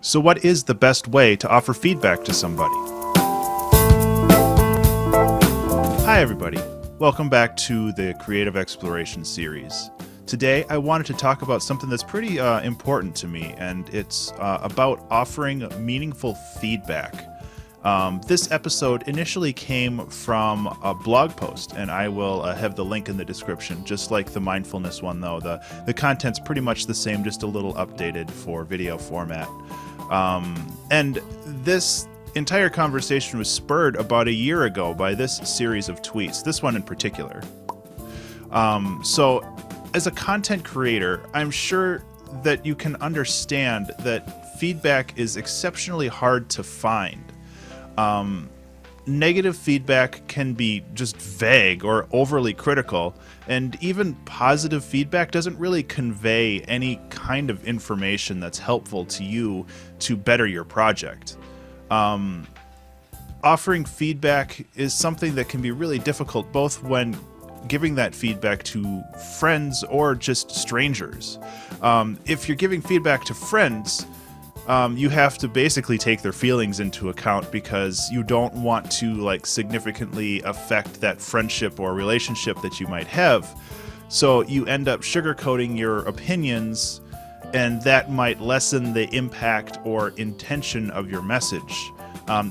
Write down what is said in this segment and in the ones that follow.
So what is the best way to offer feedback to somebody? Hi everybody, welcome back to the Creative Exploration series. Today I wanted to talk about something that's pretty important to me, and it's about offering meaningful feedback. This episode initially came from a blog post, and I will have the link in the description, just like the mindfulness one though. The content's pretty much the same, just a little updated for video format. And this entire conversation was spurred about a year ago by this series of tweets, this one in particular. So as a content creator, I'm sure that you can understand that feedback is exceptionally hard to find. Negative feedback can be just vague or overly critical, and even positive feedback doesn't really convey any kind of information that's helpful to you to better your project. Offering feedback is something that can be really difficult, both when giving that feedback to friends or just strangers. If you're giving feedback to friends, you have to basically take their feelings into account because you don't want to significantly affect that friendship or relationship that you might have. So you end up sugarcoating your opinions, and that might lessen the impact or intention of your message.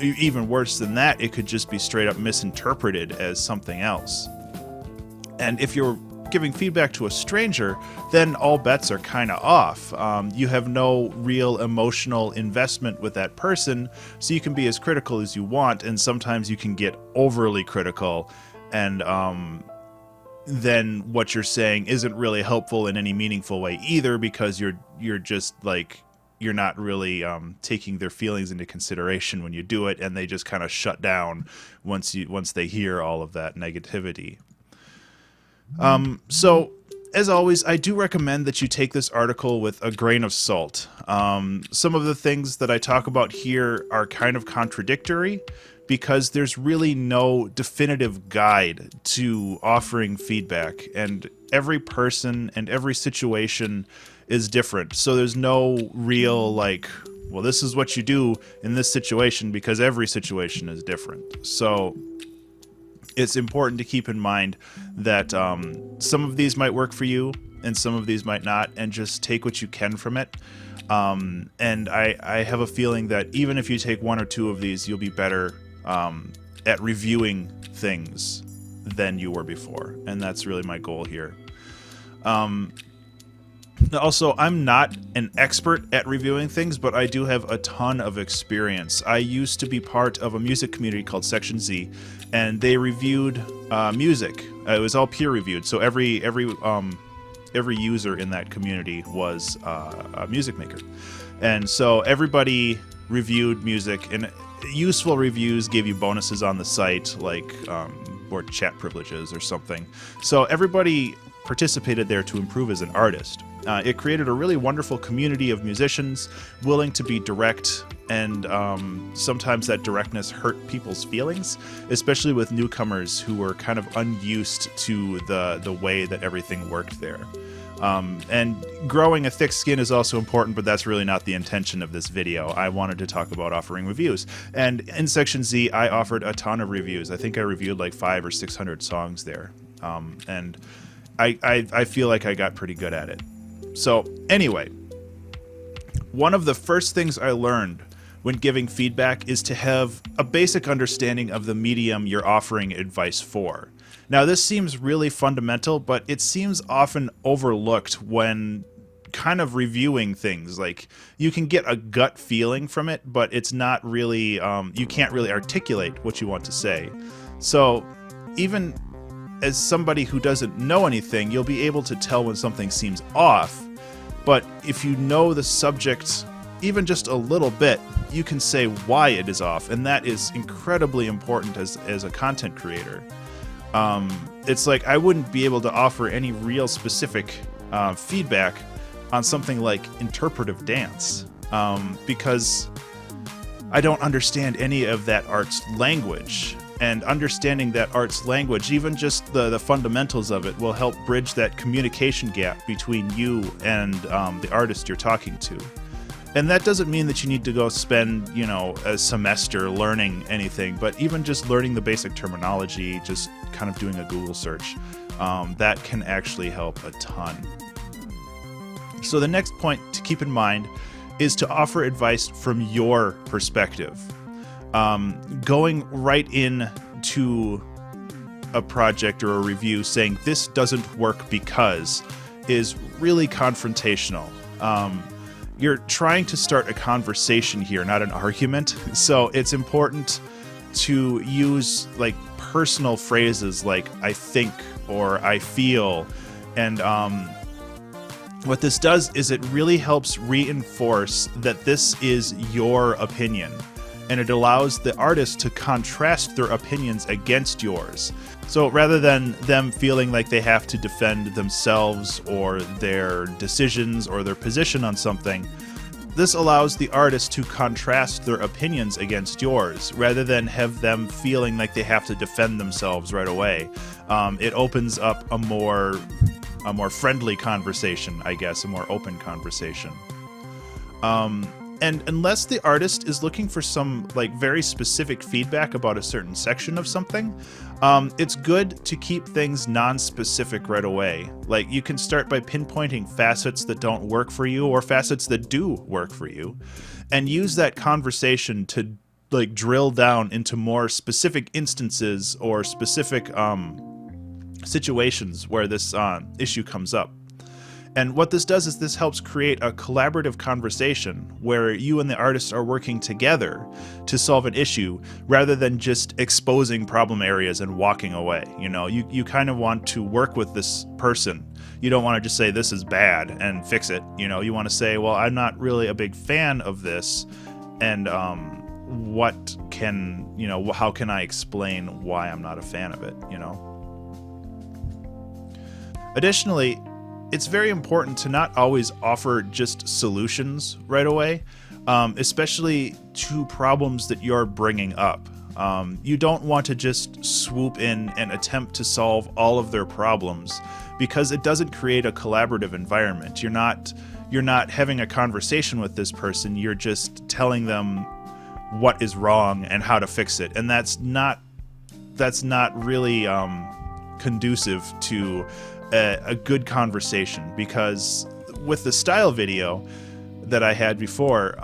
Even worse than that, it could just be straight up misinterpreted as something else. And if you're giving feedback to a stranger, then all bets are kind of off. You have no real emotional investment with that person, so you can be as critical as you want, and sometimes you can get overly critical, and then what you're saying isn't really helpful in any meaningful way either, because you're just you're not really taking their feelings into consideration when you do it, and they just kind of shut down once they hear all of that negativity. So, as always, I do recommend that you take this article with a grain of salt. Some of the things that I talk about here are kind of contradictory because there's really no definitive guide to offering feedback, and every person and every situation is different. So there's no real well, this is what you do in this situation, because every situation is different. So it's important to keep in mind that some of these might work for you and some of these might not, and just take what you can from it. And I have a feeling that even if you take one or two of these, you'll be better at reviewing things than you were before. And that's really my goal here. Also, I'm not an expert at reviewing things, but I do have a ton of experience. I used to be part of a music community called Section Z, and they reviewed music. It was all peer reviewed, so every user in that community was a music maker, and so everybody reviewed music. And useful reviews gave you bonuses on the site, or chat privileges or something. So everybody participated there to improve as an artist. It created a really wonderful community of musicians willing to be direct, and sometimes that directness hurt people's feelings, especially with newcomers who were kind of unused to the way that everything worked there. And growing a thick skin is also important, but that's really not the intention of this video. I wanted to talk about offering reviews. And in Section Z, I offered a ton of reviews. I think I reviewed 500 or 600 songs there. And I feel like I got pretty good at it. So anyway, one of the first things I learned when giving feedback is to have a basic understanding of the medium you're offering advice for. Now, this seems really fundamental, but it seems often overlooked when kind of reviewing things. You can get a gut feeling from it, but it's not really, you can't really articulate what you want to say. So even as somebody who doesn't know anything, you'll be able to tell when something seems off. But if you know the subject even just a little bit, you can say why it is off, and that is incredibly important as a content creator. It's I wouldn't be able to offer any real specific feedback on something like interpretive dance, because I don't understand any of that art's language. And understanding that art's language, even just the fundamentals of it, will help bridge that communication gap between you and the artist you're talking to. And that doesn't mean that you need to go spend, a semester learning anything, but even just learning the basic terminology, just kind of doing a Google search, that can actually help a ton. So the next point to keep in mind is to offer advice from your perspective. Going right into a project or a review saying this doesn't work because is really confrontational. You're trying to start a conversation here, not an argument. So it's important to use like personal phrases like I think or I feel. And what this does is it really helps reinforce that this is your opinion. And it allows the artist to contrast their opinions against yours. So rather than them feeling like they have to defend themselves or their decisions or their position on something, this allows the artist to contrast their opinions against yours rather than have them feeling like they have to defend themselves right away. It opens up a more friendly conversation, I guess, a more open conversation. And unless the artist is looking for some like very specific feedback about a certain section of something, it's good to keep things non-specific right away. Like you can start by pinpointing facets that don't work for you or facets that do work for you, and use that conversation to like drill down into more specific instances or specific situations where this issue comes up. And what this does is this helps create a collaborative conversation where you and the artist are working together to solve an issue rather than just exposing problem areas and walking away. You kind of want to work with this person. You don't want to just say this is bad and fix it. You want to say, well, I'm not really a big fan of this, and how can I explain why I'm not a fan of it, Additionally, it's very important to not always offer just solutions right away, especially to problems that you're bringing up. You don't want to just swoop in and attempt to solve all of their problems because it doesn't create a collaborative environment. You're not having a conversation with this person. You're just telling them what is wrong and how to fix it, and that's not really conducive to a good conversation, because with the style video that I had before,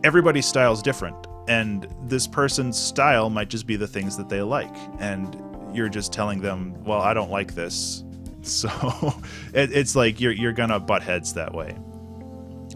everybody's style is different, and this person's style might just be the things that they like, and you're just telling them, well, I don't like this. So it's like you're gonna butt heads that way.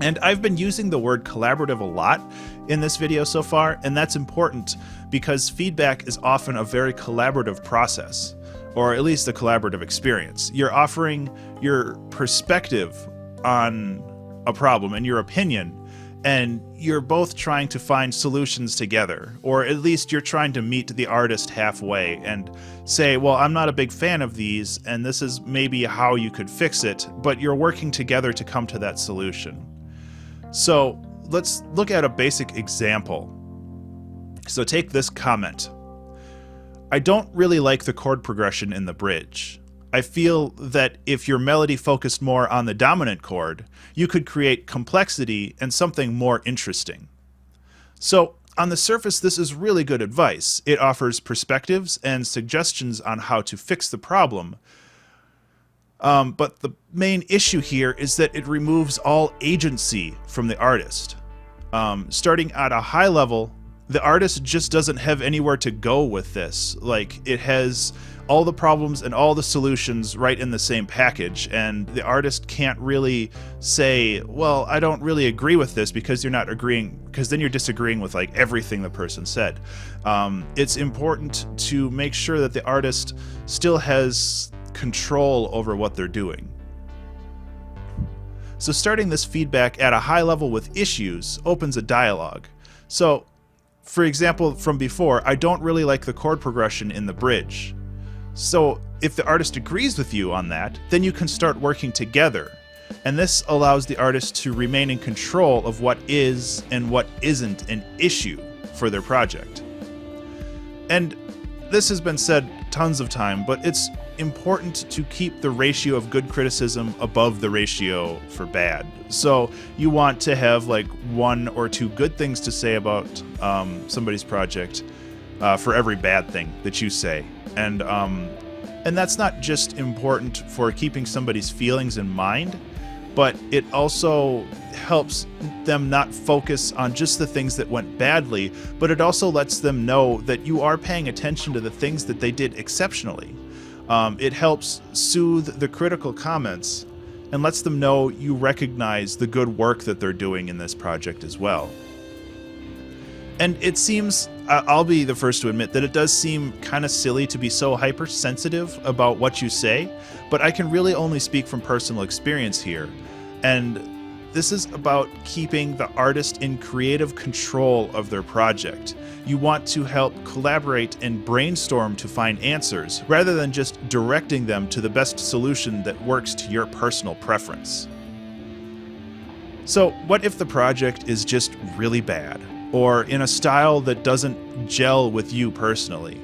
And I've been using the word collaborative a lot in this video so far, and that's important because feedback is often a very collaborative process, or at least a collaborative experience. You're offering your perspective on a problem and your opinion, and you're both trying to find solutions together, or at least you're trying to meet the artist halfway and say, well, I'm not a big fan of these, and this is maybe how you could fix it, but you're working together to come to that solution. So let's look at a basic example. So take this comment. I don't really like the chord progression in the bridge. I feel that if your melody focused more on the dominant chord, you could create complexity and something more interesting. So on the surface, this is really good advice. It offers perspectives and suggestions on how to fix the problem. But the main issue here is that it removes all agency from the artist. Starting at a high level, the artist just doesn't have anywhere to go with this. Like, it has all the problems and all the solutions right in the same package, and the artist can't really say, well, I don't really agree with this, because you're not agreeing, because then you're disagreeing with like everything the person said. It's important to make sure that the artist still has control over what they're doing. So starting this feedback at a high level with issues opens a dialogue. So, for example, from before, I don't really like the chord progression in the bridge. So if the artist agrees with you on that, then you can start working together. And this allows the artist to remain in control of what is and what isn't an issue for their project. And this has been said tons of time, but it's important to keep the ratio of good criticism above the ratio for bad. So you want to have like 1 or 2 good things to say about somebody's project for every bad thing that you say. And that's not just important for keeping somebody's feelings in mind, but it also helps them not focus on just the things that went badly, but it also lets them know that you are paying attention to the things that they did exceptionally. It helps soothe the critical comments and lets them know you recognize the good work that they're doing in this project as well. And it seems, I'll be the first to admit that it does seem kind of silly to be so hypersensitive about what you say, but I can really only speak from personal experience here. And this is about keeping the artist in creative control of their project. You want to help collaborate and brainstorm to find answers, rather than just directing them to the best solution that works to your personal preference. So, what if the project is just really bad, or in a style that doesn't gel with you personally?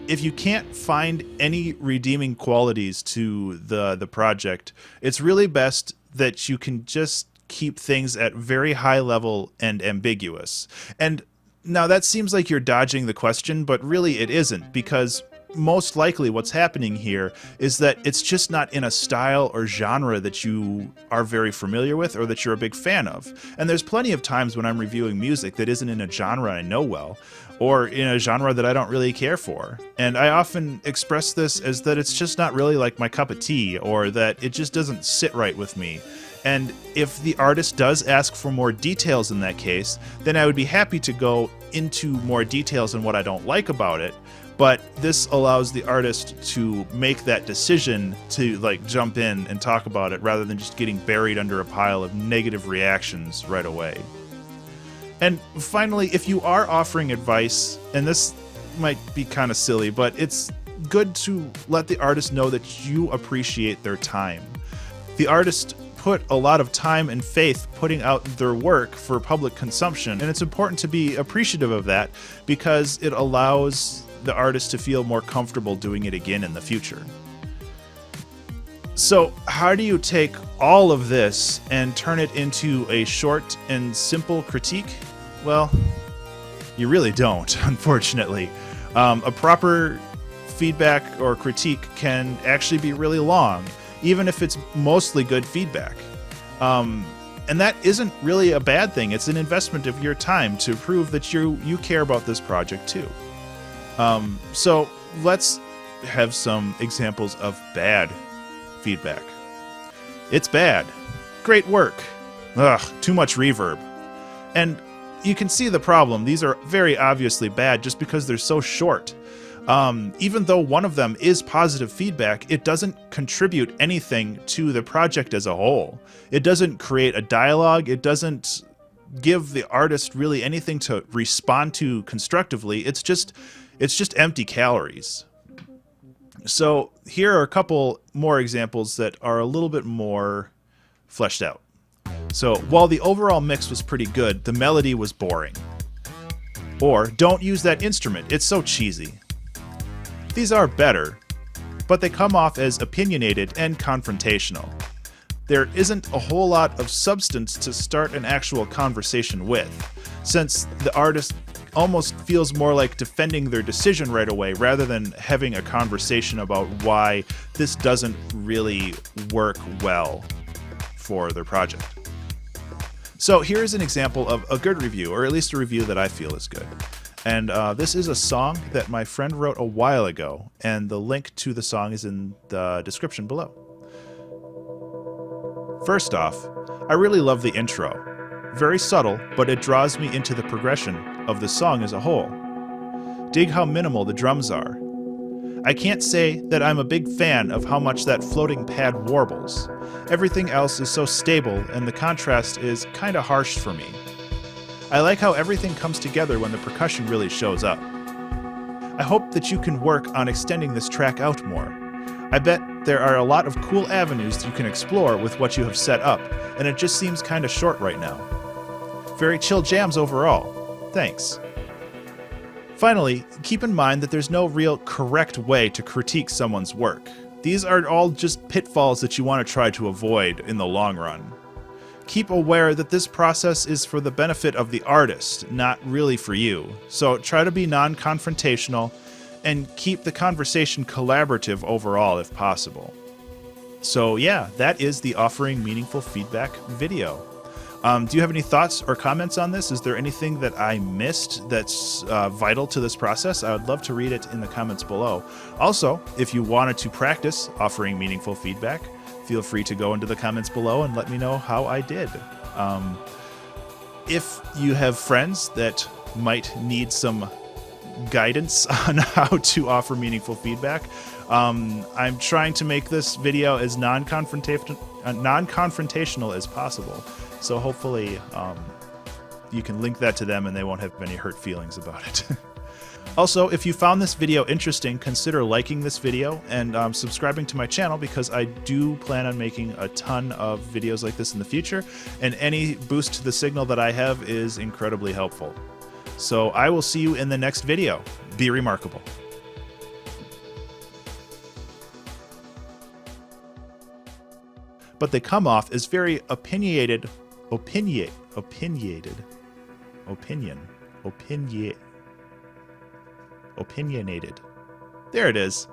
If you can't find any redeeming qualities to the project, it's really best that you can just keep things at very high level and ambiguous. And now that seems like you're dodging the question, but really it isn't, because most likely what's happening here is that it's just not in a style or genre that you are very familiar with or that you're a big fan of. And there's plenty of times when I'm reviewing music that isn't in a genre I know well, or in a genre that I don't really care for. And I often express this as that it's just not really like my cup of tea, or that it just doesn't sit right with me. And if the artist does ask for more details in that case, then I would be happy to go into more details on what I don't like about it. But this allows the artist to make that decision to like jump in and talk about it, rather than just getting buried under a pile of negative reactions right away. And finally, if you are offering advice, and this might be kind of silly, but it's good to let the artist know that you appreciate their time. The artist put a lot of time and faith putting out their work for public consumption, and it's important to be appreciative of that, because it allows the artist to feel more comfortable doing it again in the future. So how do you take all of this and turn it into a short and simple critique? Well, you really don't, unfortunately. A proper feedback or critique can actually be really long, even if it's mostly good feedback. And that isn't really a bad thing. It's an investment of your time to prove that you care about this project too. So let's have some examples of bad feedback. It's bad. Great work. Ugh, too much reverb. And you can see the problem. These are very obviously bad just because they're so short. Even though one of them is positive feedback, it doesn't contribute anything to the project as a whole. It doesn't create a dialogue. It doesn't give the artist really anything to respond to constructively. It's just empty calories. So here are a couple more examples that are a little bit more fleshed out. So while the overall mix was pretty good, the melody was boring. Or don't use that instrument, it's so cheesy. These are better, but they come off as opinionated and confrontational. There isn't a whole lot of substance to start an actual conversation with, since the artist almost feels more like defending their decision right away rather than having a conversation about why this doesn't really work well for their project. So here's an example of a good review, or at least a review that I feel is good. And this is a song that my friend wrote a while ago, and the link to the song is in the description below. First off, I really love the intro. Very subtle, but it draws me into the progression of the song as a whole. Dig how minimal the drums are. I can't say that I'm a big fan of how much that floating pad warbles. Everything else is so stable, and the contrast is kinda harsh for me. I like how everything comes together when the percussion really shows up. I hope that you can work on extending this track out more. I bet there are a lot of cool avenues you can explore with what you have set up, and it just seems kinda short right now. Very chill jams overall. Thanks. Finally, keep in mind that there's no real correct way to critique someone's work. These are all just pitfalls that you want to try to avoid in the long run. Keep aware that this process is for the benefit of the artist, not really for you. So try to be non-confrontational and keep the conversation collaborative overall if possible. So yeah, that is the Offering Meaningful Feedback video. Do you have any thoughts or comments on this? Is there anything that I missed that's vital to this process? I would love to read it in the comments below. Also, if you wanted to practice offering meaningful feedback, feel free to go into the comments below and let me know how I did. If you have friends that might need some guidance on how to offer meaningful feedback, I'm trying to make this video as non-confrontational as possible. So hopefully you can link that to them and they won't have any hurt feelings about it. Also, if you found this video interesting, consider liking this video and subscribing to my channel, because I do plan on making a ton of videos like this in the future, and any boost to the signal that I have is incredibly helpful. So I will see you in the next video. Be remarkable. But they come off as very opinionated. Opinionated. There it is.